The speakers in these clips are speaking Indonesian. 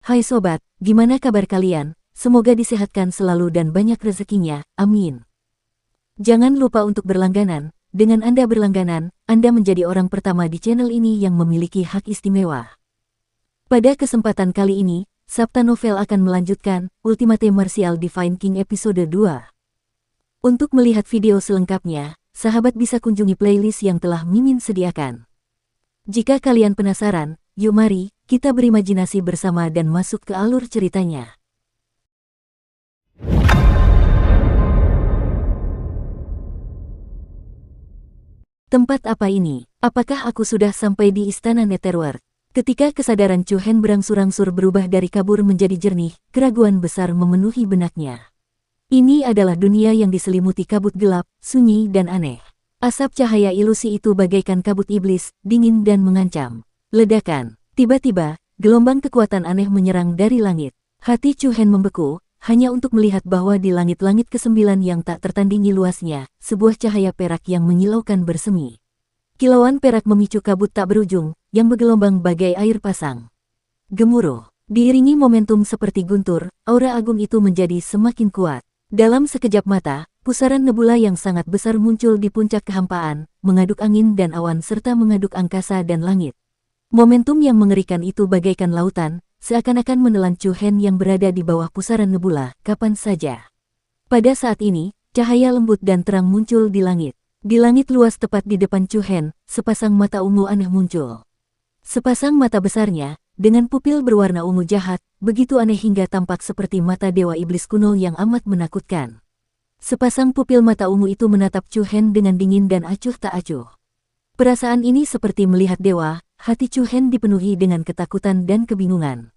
Hai sobat, gimana kabar kalian? Semoga disehatkan selalu dan banyak rezekinya, amin. Jangan lupa untuk berlangganan. Dengan Anda berlangganan, Anda menjadi orang pertama di channel ini yang memiliki hak istimewa. Pada kesempatan kali ini, Sabta Novel akan melanjutkan Ultimate Martial Divine King episode 2. Untuk melihat video selengkapnya, sahabat bisa kunjungi playlist yang telah Mimin sediakan. Jika kalian penasaran, yuk mari kita berimajinasi bersama dan masuk ke alur ceritanya. Tempat apa ini? Apakah aku sudah sampai di Istana Netherworld? Ketika kesadaran Chu Hen berangsur-angsur berubah dari kabur menjadi jernih, keraguan besar memenuhi benaknya. Ini adalah dunia yang diselimuti kabut gelap, sunyi dan aneh. Asap cahaya ilusi itu bagaikan kabut iblis, dingin dan mengancam. Ledakan. Tiba-tiba, gelombang kekuatan aneh menyerang dari langit. Hati Chu Hen membeku, hanya untuk melihat bahwa di langit-langit ke-9 yang tak tertandingi luasnya, sebuah cahaya perak yang menyilaukan bersemi. Kilauan perak memicu kabut tak berujung, yang bergelombang bagai air pasang. Gemuruh. Diiringi momentum seperti guntur, aura agung itu menjadi semakin kuat. Dalam sekejap mata, pusaran nebula yang sangat besar muncul di puncak kehampaan, mengaduk angin dan awan serta mengaduk angkasa dan langit. Momentum yang mengerikan itu bagaikan lautan, seakan-akan menelan Chu Hen yang berada di bawah pusaran nebula, kapan saja. Pada saat ini, cahaya lembut dan terang muncul di langit. Di langit luas tepat di depan Chu Hen, sepasang mata ungu aneh muncul. Sepasang mata besarnya, dengan pupil berwarna ungu jahat, begitu aneh hingga tampak seperti mata dewa iblis kuno yang amat menakutkan. Sepasang pupil mata ungu itu menatap Chu Hen dengan dingin dan acuh tak acuh. Perasaan ini seperti melihat dewa. Hati Chu Hen dipenuhi dengan ketakutan dan kebingungan.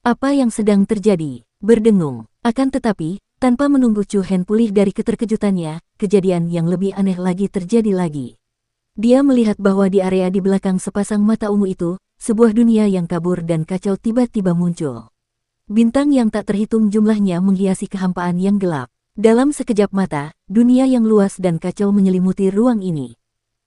Apa yang sedang terjadi? Berdengung. Akan tetapi, tanpa menunggu Chu Hen pulih dari keterkejutannya, kejadian yang lebih aneh lagi terjadi lagi. Dia melihat bahwa di area di belakang sepasang mata ungu itu, sebuah dunia yang kabur dan kacau tiba-tiba muncul. Bintang yang tak terhitung jumlahnya menghiasi kehampaan yang gelap. Dalam sekejap mata, dunia yang luas dan kacau menyelimuti ruang ini.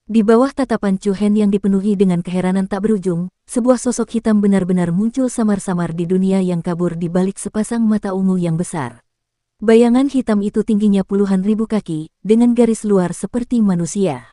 Di bawah tatapan Chu Hen yang dipenuhi dengan keheranan tak berujung, sebuah sosok hitam benar-benar muncul samar-samar di dunia yang kabur di balik sepasang mata ungu yang besar. Bayangan hitam itu tingginya puluhan ribu kaki, dengan garis luar seperti manusia.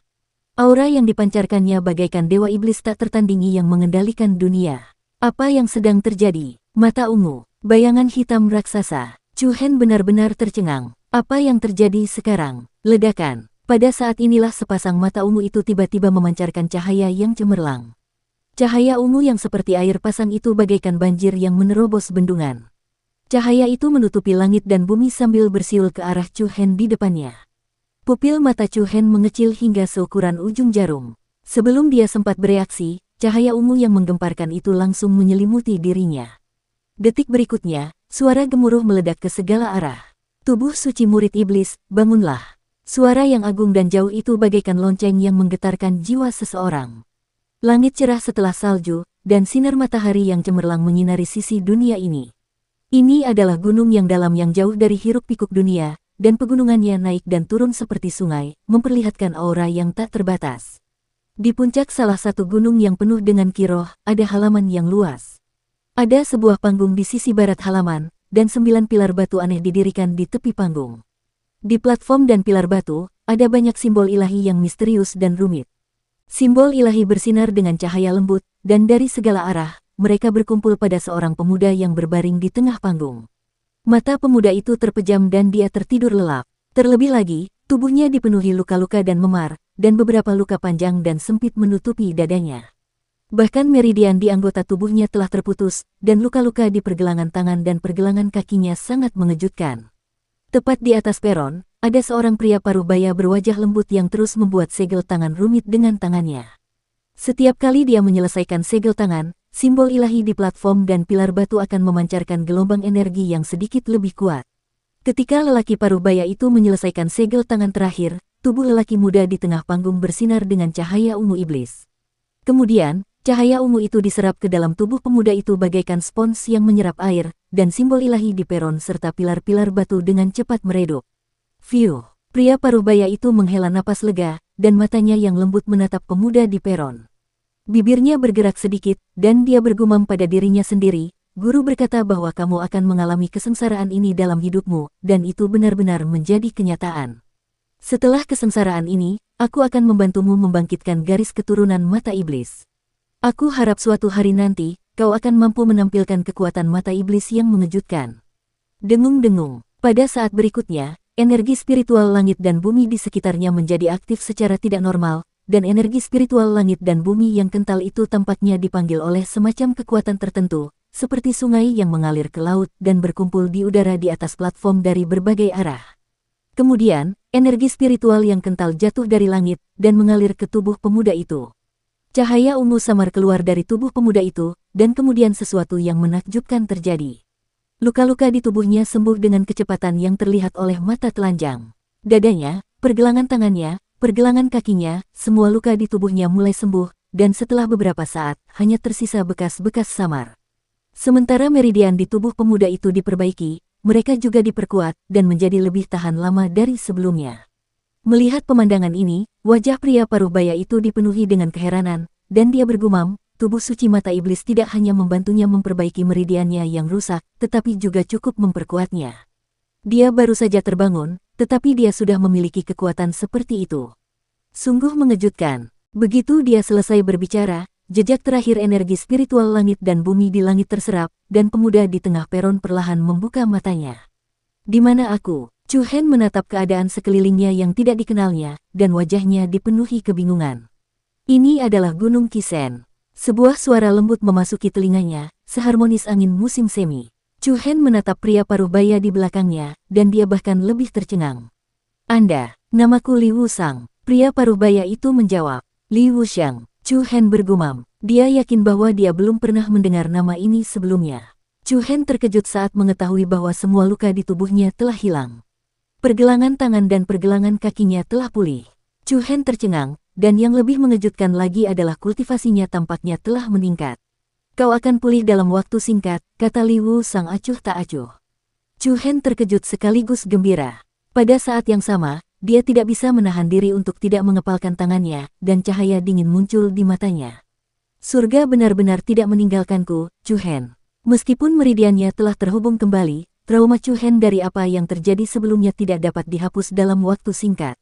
Aura yang dipancarkannya bagaikan dewa iblis tak tertandingi yang mengendalikan dunia. Apa yang sedang terjadi? Mata ungu, bayangan hitam raksasa. Chu Hen benar-benar tercengang. Apa yang terjadi sekarang? Ledakan. Pada saat inilah sepasang mata ungu itu tiba-tiba memancarkan cahaya yang cemerlang. Cahaya ungu yang seperti air pasang itu bagaikan banjir yang menerobos bendungan. Cahaya itu menutupi langit dan bumi sambil bersiul ke arah Chu Hen di depannya. Pupil mata Chu Hen mengecil hingga seukuran ujung jarum. Sebelum dia sempat bereaksi, cahaya ungu yang menggemparkan itu langsung menyelimuti dirinya. Detik berikutnya, suara gemuruh meledak ke segala arah. Tubuh suci murid iblis, bangunlah. Suara yang agung dan jauh itu bagaikan lonceng yang menggetarkan jiwa seseorang. Langit cerah setelah salju, dan sinar matahari yang cemerlang menyinari sisi dunia ini. Ini adalah gunung yang dalam yang jauh dari hiruk-pikuk dunia, dan pegunungannya naik dan turun seperti sungai, memperlihatkan aura yang tak terbatas. Di puncak salah satu gunung yang penuh dengan kiroh, ada halaman yang luas. Ada sebuah panggung di sisi barat halaman, dan 9 pilar batu aneh didirikan di tepi panggung. Di platform dan pilar batu, ada banyak simbol ilahi yang misterius dan rumit. Simbol ilahi bersinar dengan cahaya lembut, dan dari segala arah, mereka berkumpul pada seorang pemuda yang berbaring di tengah panggung. Mata pemuda itu terpejam dan dia tertidur lelap. Terlebih lagi, tubuhnya dipenuhi luka-luka dan memar, dan beberapa luka panjang dan sempit menutupi dadanya. Bahkan meridian di anggota tubuhnya telah terputus, dan luka-luka di pergelangan tangan dan pergelangan kakinya sangat mengejutkan. Tepat di atas peron, ada seorang pria paruh baya berwajah lembut yang terus membuat segel tangan rumit dengan tangannya. Setiap kali dia menyelesaikan segel tangan, simbol ilahi di platform dan pilar batu akan memancarkan gelombang energi yang sedikit lebih kuat. Ketika lelaki paruh baya itu menyelesaikan segel tangan terakhir, tubuh lelaki muda di tengah panggung bersinar dengan cahaya ungu iblis. Kemudian, cahaya ungu itu diserap ke dalam tubuh pemuda itu bagaikan spons yang menyerap air, dan simbol ilahi di peron serta pilar-pilar batu dengan cepat meredup. Fiuh, pria paruh baya itu menghela napas lega, dan matanya yang lembut menatap pemuda di peron. Bibirnya bergerak sedikit, dan dia bergumam pada dirinya sendiri, guru berkata bahwa kamu akan mengalami kesengsaraan ini dalam hidupmu, dan itu benar-benar menjadi kenyataan. Setelah kesengsaraan ini, aku akan membantumu membangkitkan garis keturunan mata iblis. Aku harap suatu hari nanti, kau akan mampu menampilkan kekuatan mata iblis yang mengejutkan. Dengung-dengung. Pada saat berikutnya, energi spiritual langit dan bumi di sekitarnya menjadi aktif secara tidak normal, dan energi spiritual langit dan bumi yang kental itu tampaknya dipanggil oleh semacam kekuatan tertentu, seperti sungai yang mengalir ke laut dan berkumpul di udara di atas platform dari berbagai arah. Kemudian, energi spiritual yang kental jatuh dari langit dan mengalir ke tubuh pemuda itu. Cahaya ungu samar keluar dari tubuh pemuda itu, dan kemudian sesuatu yang menakjubkan terjadi. Luka-luka di tubuhnya sembuh dengan kecepatan yang terlihat oleh mata telanjang. Dadanya, pergelangan tangannya, pergelangan kakinya, semua luka di tubuhnya mulai sembuh, dan setelah beberapa saat, hanya tersisa bekas-bekas samar. Sementara meridian di tubuh pemuda itu diperbaiki, mereka juga diperkuat dan menjadi lebih tahan lama dari sebelumnya. Melihat pemandangan ini, wajah pria paruh baya itu dipenuhi dengan keheranan, dan dia bergumam, tubuh suci mata iblis tidak hanya membantunya memperbaiki meridiannya yang rusak, tetapi juga cukup memperkuatnya. Dia baru saja terbangun, tetapi dia sudah memiliki kekuatan seperti itu. Sungguh mengejutkan. Begitu dia selesai berbicara, jejak terakhir energi spiritual langit dan bumi di langit terserap, dan pemuda di tengah peron perlahan membuka matanya. Di mana aku? Chu Hen menatap keadaan sekelilingnya yang tidak dikenalnya, dan wajahnya dipenuhi kebingungan. Ini adalah Gunung Qisen. Sebuah suara lembut memasuki telinganya, seharmonis angin musim semi. Chu Hen menatap pria paruh baya di belakangnya, dan dia bahkan lebih tercengang. Anda, namaku Li Wusang. Pria paruh baya itu menjawab. Li Wuxiang. Chu Hen bergumam. Dia yakin bahwa dia belum pernah mendengar nama ini sebelumnya. Chu Hen terkejut saat mengetahui bahwa semua luka di tubuhnya telah hilang. Pergelangan tangan dan pergelangan kakinya telah pulih. Chu Hen tercengang, dan yang lebih mengejutkan lagi adalah kultivasinya tampaknya telah meningkat. Kau akan pulih dalam waktu singkat, kata Li Wusang acuh tak acuh. Chu Hen terkejut sekaligus gembira. Pada saat yang sama, dia tidak bisa menahan diri untuk tidak mengepalkan tangannya, dan cahaya dingin muncul di matanya. Surga benar-benar tidak meninggalkanku, Chu Hen. Meskipun meridiannya telah terhubung kembali, trauma Chu Hen dari apa yang terjadi sebelumnya tidak dapat dihapus dalam waktu singkat.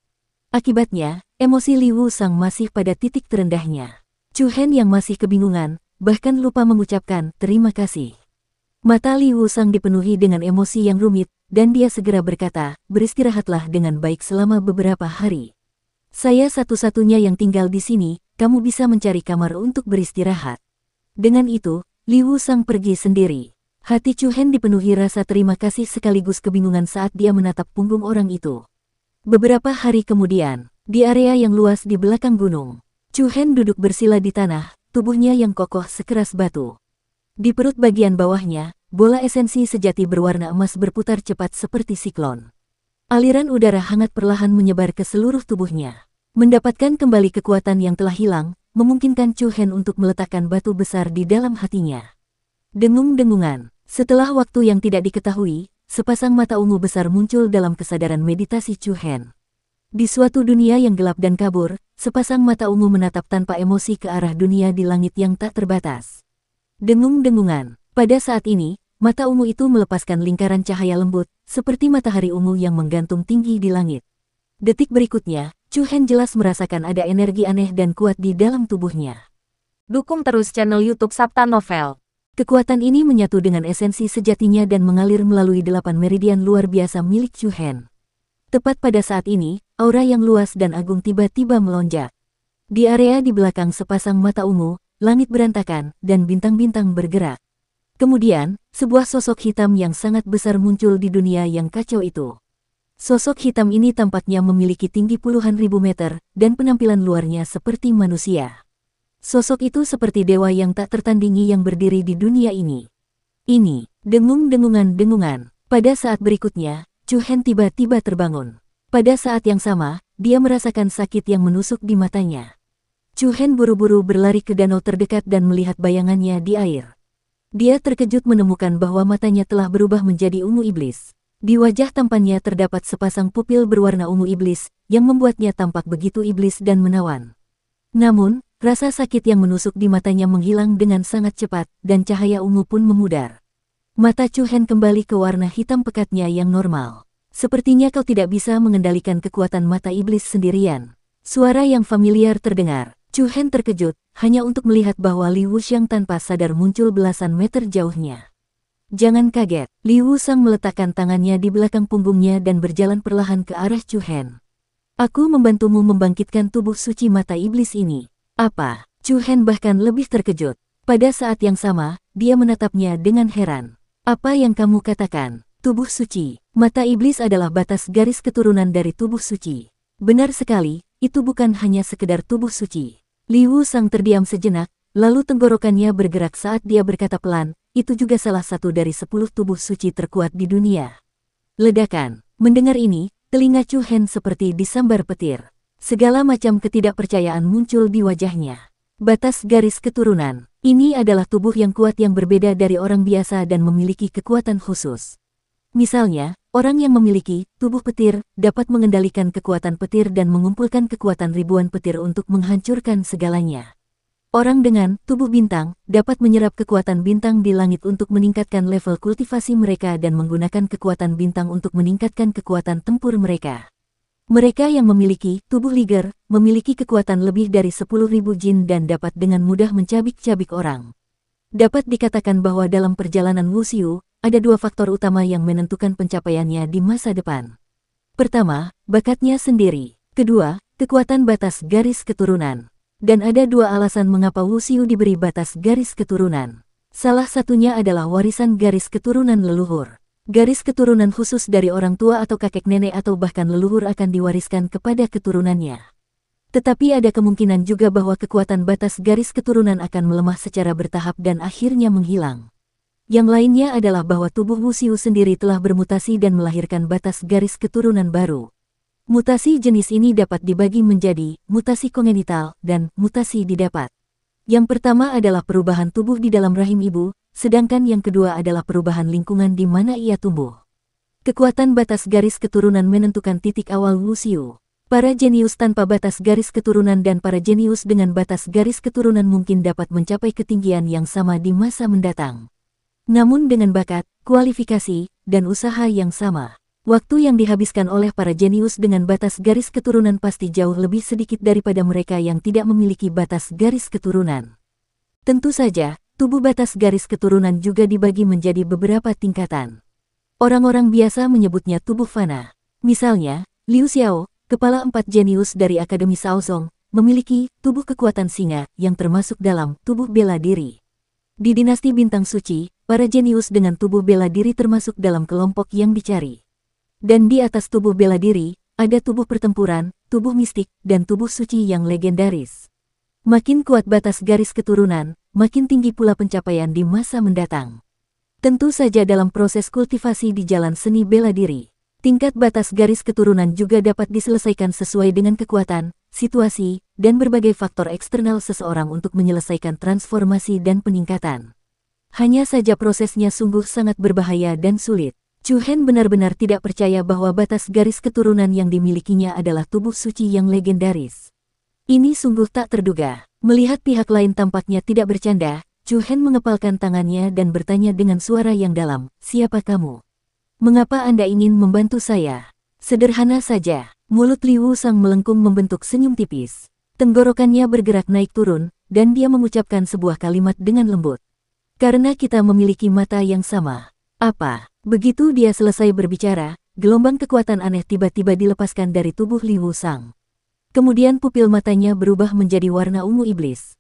Akibatnya, emosi Li Wusang masih pada titik terendahnya. Chu Hen yang masih kebingungan, bahkan lupa mengucapkan terima kasih. Mata Li Wusang dipenuhi dengan emosi yang rumit, dan dia segera berkata, beristirahatlah dengan baik selama beberapa hari. Saya satu-satunya yang tinggal di sini, kamu bisa mencari kamar untuk beristirahat. Dengan itu, Li Wusang pergi sendiri. Hati Chu Hen dipenuhi rasa terima kasih sekaligus kebingungan saat dia menatap punggung orang itu. Beberapa hari kemudian, di area yang luas di belakang gunung, Chu Hen duduk bersila di tanah, tubuhnya yang kokoh sekeras batu. Di perut bagian bawahnya, bola esensi sejati berwarna emas berputar cepat seperti siklon. Aliran udara hangat perlahan menyebar ke seluruh tubuhnya. Mendapatkan kembali kekuatan yang telah hilang, memungkinkan Chu Hen untuk meletakkan batu besar di dalam hatinya. Dengung-dengungan. Setelah waktu yang tidak diketahui, sepasang mata ungu besar muncul dalam kesadaran meditasi Chu Hen. Di suatu dunia yang gelap dan kabur, sepasang mata ungu menatap tanpa emosi ke arah dunia di langit yang tak terbatas. Dengung-dengungan. Pada saat ini, mata ungu itu melepaskan lingkaran cahaya lembut, seperti matahari ungu yang menggantung tinggi di langit. Detik berikutnya, Chu Hen jelas merasakan ada energi aneh dan kuat di dalam tubuhnya. Dukung terus channel YouTube Sabta Novel. Kekuatan ini menyatu dengan esensi sejatinya dan mengalir melalui 8 meridian luar biasa milik Chu Hen. Tepat pada saat ini, aura yang luas dan agung tiba-tiba melonjak. Di area di belakang sepasang mata ungu, langit berantakan, dan bintang-bintang bergerak. Kemudian, sebuah sosok hitam yang sangat besar muncul di dunia yang kacau itu. Sosok hitam ini tampaknya memiliki tinggi puluhan ribu meter, dan penampilan luarnya seperti manusia. Sosok itu seperti dewa yang tak tertandingi yang berdiri di dunia ini. Ini, dengung-dengungan. Pada saat berikutnya, Chu Hen tiba-tiba terbangun. Pada saat yang sama, dia merasakan sakit yang menusuk di matanya. Chu Hen buru-buru berlari ke danau terdekat dan melihat bayangannya di air. Dia terkejut menemukan bahwa matanya telah berubah menjadi ungu iblis. Di wajah tampannya terdapat sepasang pupil berwarna ungu iblis, yang membuatnya tampak begitu iblis dan menawan. Namun, rasa sakit yang menusuk di matanya menghilang dengan sangat cepat, dan cahaya ungu pun memudar. Mata Chu Hen kembali ke warna hitam pekatnya yang normal. Sepertinya kau tidak bisa mengendalikan kekuatan mata iblis sendirian. Suara yang familiar terdengar. Chu Hen terkejut, hanya untuk melihat bahwa Li Wuxiang tanpa sadar muncul belasan meter jauhnya. Jangan kaget, Li Wuxiang meletakkan tangannya di belakang punggungnya dan berjalan perlahan ke arah Chu Hen. Aku membantumu membangkitkan tubuh suci mata iblis ini. Apa? Chu Hen bahkan lebih terkejut. Pada saat yang sama, dia menatapnya dengan heran. Apa yang kamu katakan? Tubuh suci. Mata iblis adalah batas garis keturunan dari tubuh suci. Benar sekali, itu bukan hanya sekedar tubuh suci. Li Wuxiang terdiam sejenak, lalu tenggorokannya bergerak saat dia berkata pelan, itu juga salah satu dari 10 tubuh suci terkuat di dunia. Ledakan. Mendengar ini, telinga Chu Hen seperti disambar petir. Segala macam ketidakpercayaan muncul di wajahnya. Batas garis keturunan. Ini adalah tubuh yang kuat yang berbeda dari orang biasa dan memiliki kekuatan khusus. Misalnya, orang yang memiliki tubuh petir dapat mengendalikan kekuatan petir dan mengumpulkan kekuatan ribuan petir untuk menghancurkan segalanya. Orang dengan tubuh bintang dapat menyerap kekuatan bintang di langit untuk meningkatkan level kultivasi mereka dan menggunakan kekuatan bintang untuk meningkatkan kekuatan tempur mereka. Mereka yang memiliki tubuh liger memiliki kekuatan lebih dari 10.000 jin dan dapat dengan mudah mencabik-cabik orang. Dapat dikatakan bahwa dalam perjalanan Wuxiu, ada 2 faktor utama yang menentukan pencapaiannya di masa depan. Pertama, bakatnya sendiri. Kedua, kekuatan batas garis keturunan. Dan ada 2 alasan mengapa Wuxiu diberi batas garis keturunan. Salah satunya adalah warisan garis keturunan leluhur. Garis keturunan khusus dari orang tua atau kakek nenek atau bahkan leluhur akan diwariskan kepada keturunannya. Tetapi ada kemungkinan juga bahwa kekuatan batas garis keturunan akan melemah secara bertahap dan akhirnya menghilang. Yang lainnya adalah bahwa tubuh Wuxiu sendiri telah bermutasi dan melahirkan batas garis keturunan baru. Mutasi jenis ini dapat dibagi menjadi mutasi kongenital dan mutasi didapat. Yang pertama adalah perubahan tubuh di dalam rahim ibu, sedangkan yang kedua adalah perubahan lingkungan di mana ia tumbuh. Kekuatan batas garis keturunan menentukan titik awal Wuxiu. Para jenius tanpa batas garis keturunan dan para jenius dengan batas garis keturunan mungkin dapat mencapai ketinggian yang sama di masa mendatang. Namun dengan bakat, kualifikasi, dan usaha yang sama, waktu yang dihabiskan oleh para jenius dengan batas garis keturunan pasti jauh lebih sedikit daripada mereka yang tidak memiliki batas garis keturunan. Tentu saja, tubuh batas garis keturunan juga dibagi menjadi beberapa tingkatan. Orang-orang biasa menyebutnya tubuh fana. Misalnya, Liu Xiao, kepala 4 jenius dari Akademi Shaozong, memiliki tubuh kekuatan singa yang termasuk dalam tubuh bela diri. Di dinasti bintang suci, para jenius dengan tubuh bela diri termasuk dalam kelompok yang dicari. Dan di atas tubuh bela diri, ada tubuh pertempuran, tubuh mistik, dan tubuh suci yang legendaris. Makin kuat batas garis keturunan, makin tinggi pula pencapaian di masa mendatang. Tentu saja dalam proses kultivasi di jalan seni bela diri, tingkat batas garis keturunan juga dapat diselesaikan sesuai dengan kekuatan, situasi, dan berbagai faktor eksternal seseorang untuk menyelesaikan transformasi dan peningkatan. Hanya saja prosesnya sungguh sangat berbahaya dan sulit. Chu Hen benar-benar tidak percaya bahwa batas garis keturunan yang dimilikinya adalah tubuh suci yang legendaris. Ini sungguh tak terduga. Melihat pihak lain tampaknya tidak bercanda, Chu Hen mengepalkan tangannya dan bertanya dengan suara yang dalam, "Siapa kamu? Mengapa Anda ingin membantu saya?" Sederhana saja. Mulut Li Wuxiang melengkung membentuk senyum tipis. Tenggorokannya bergerak naik turun, dan dia mengucapkan sebuah kalimat dengan lembut. "Karena kita memiliki mata yang sama." Apa? Begitu dia selesai berbicara, gelombang kekuatan aneh tiba-tiba dilepaskan dari tubuh Li Wuxiang. Kemudian pupil matanya berubah menjadi warna ungu iblis.